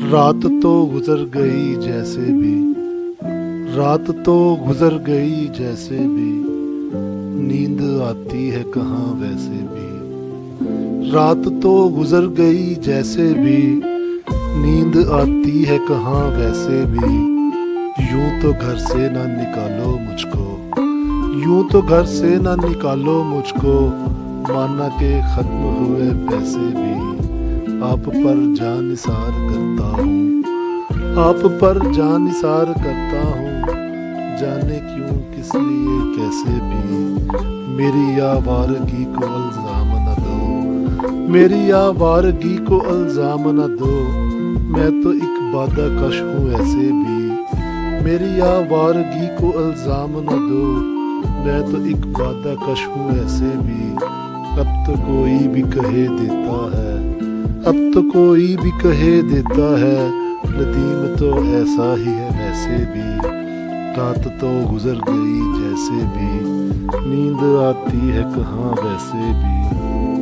रात तो गुजर गई जैसे भी, रात तो गुजर गई जैसे भी, नींद आती है कहाँ वैसे भी। रात तो गुजर गई जैसे भी, नींद आती है कहाँ वैसे भी। यूं तो घर से ना निकालो मुझको, यूं तो घर से ना निकालो मुझको, माना के खत्म हुए पैसे भी। आप पर जान निसार करता हूँ, आप पर जान निसार करता हूँ, जाने क्यों किस लिए कैसे भी। मेरी आवारगी को इल्जाम न दो, मेरी आवारगी को इल्जाम न दो, मैं तो एक बादा कश हूँ ऐसे भी। मेरी आवारगी को इल्जाम न दो, मैं तो एक बादा कश हूँ ऐसे भी। अब तो कोई भी कहे देता है, अब तो कोई भी कहे देता है, नदीम तो ऐसा ही है वैसे भी। रात तो गुजर गई जैसे भी, नींद आती है कहाँ वैसे भी।